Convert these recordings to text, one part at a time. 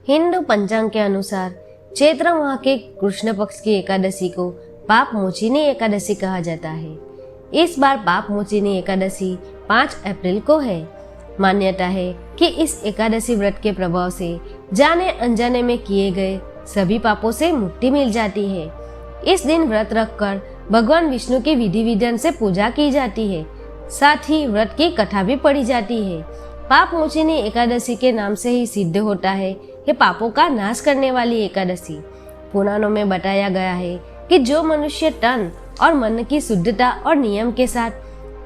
हिंदू पंचांग के अनुसार चैत्र माह के कृष्ण पक्ष की एकादशी को पाप मोचिनी एकादशी कहा जाता है। इस बार पाप मोचिनी एकादशी 5 अप्रैल को है। मान्यता है कि इस एकादशी व्रत के प्रभाव से जाने अनजाने में किए गए सभी पापों से मुक्ति मिल जाती है। इस दिन व्रत रखकर भगवान विष्णु की विधि विधान से पूजा की जाती है। साथ ही व्रत की कथा भी पढ़ी जाती है। पाप मोचिनी एकादशी के नाम से ही सिद्ध होता है कि पापों का नाश करने वाली एकादशी। पुराणों में बताया गया है कि जो मनुष्य तन और मन की शुद्धता और नियम के साथ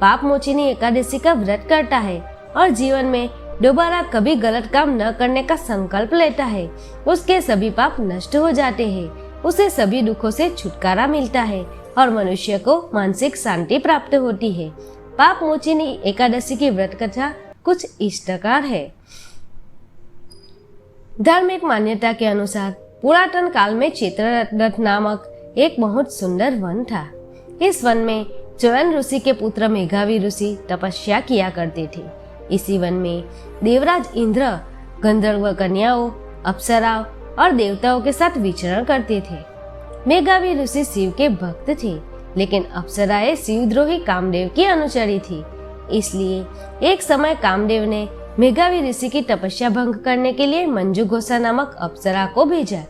पाप मोचिनी एकादशी का व्रत करता है और जीवन में दोबारा कभी गलत काम न करने का संकल्प लेता है, उसके सभी पाप नष्ट हो जाते हैं, उसे सभी दुखों से छुटकारा मिलता है और मनुष्य को मानसिक शांति प्राप्त होती है। पाप मोचिनी एकादशी की व्रत कथा कुछ इस प्रकार है। धार्मिक मान्यता के अनुसार पुरातन काल में चित्ररथ नामक एक बहुत सुंदर वन था। इस वन में च्यवन ऋषि के पुत्र मेघावी ऋषि तपस्या किया करते थे। इसी वन में देवराज इंद्र गंधर्व कन्याओं, अप्सराओं और देवताओं के साथ विचरण करते थे। मेघावी ऋषि शिव के भक्त थे, लेकिन अप्सराएं शिवद्रोही कामदेव की अनुचरी थी। इसलिए एक समय कामदेव ने मेघावी ऋषि की तपस्या भंग करने के लिए मंजुघोषा नामक अप्सरा को भेजा।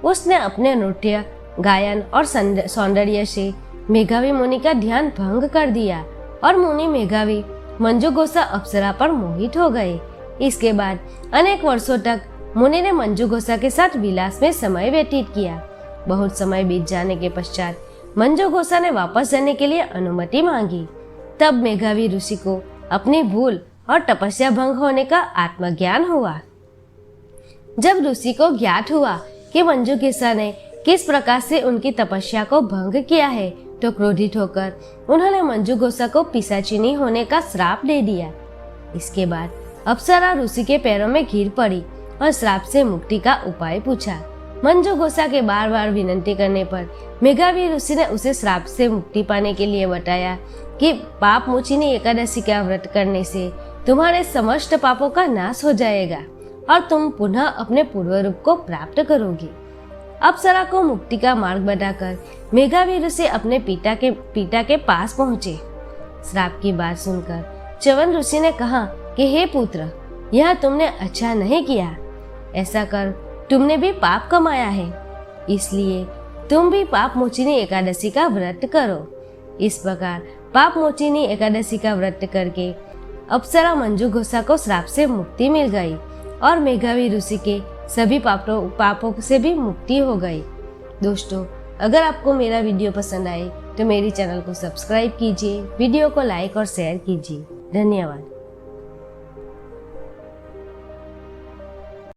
उसने अपने नृत्य, गायन और सौंदर्य से मेघावी मुनि का ध्यान भंग कर दिया और मुनि मेघावी मंजुघोषा अप्सरा पर मोहित हो गए। इसके बाद अनेक वर्षों तक मुनि ने मंजुघोषा के साथ विलास में समय व्यतीत किया। बहुत समय बीत जाने के पश्चात मंजुघोषा ने वापस जाने के लिए अनुमति मांगी। तब मेघावी ऋषि को अपनी भूल और तपस्या भंग होने का आत्मज्ञान हुआ। जब ऋषि को ज्ञात हुआ कि मंजुघोषा ने किस प्रकार से उनकी तपस्या को भंग किया है, तो क्रोधित होकर उन्होंने मंजुघोषा को पिशाचिनी होने का श्राप दे दिया। इसके बाद अप्सरा ऋषि के पैरों में गिर पड़ी और श्राप से मुक्ति का उपाय पूछा। मंजुघोषा के बार बार विनती करने पर मेघावी ऋषि ने उसे श्राप से मुक्ति पाने के लिए बताया कि पाप मोचिनी एकादशी का व्रत करने से तुम्हारे समस्त पापों का नाश हो जाएगा और तुम पुनः अपने पूर्व रूप को प्राप्त करोगे। अप्सरा को मुक्ति का मार्ग बताकर मेघावी ऋषि अपने पिता के पास पहुँचे। श्राप की बात सुनकर च्यवन ऋषि ने कहा कि हे पुत्र, यह तुमने अच्छा नहीं किया। ऐसा कर तुमने भी पाप कमाया है, इसलिए तुम भी पाप मोचिनी एकादशी का व्रत करो। इस प्रकार पाप मोचिनी एकादशी का व्रत करके अप्सरा मंजुघोषा को श्राप से मुक्ति मिल गई और मेघावी ऋषि के सभी पापों से भी मुक्ति हो गई। दोस्तों, अगर आपको मेरा वीडियो पसंद आए तो मेरी चैनल को सब्सक्राइब कीजिए, वीडियो को लाइक और शेयर कीजिए। धन्यवाद।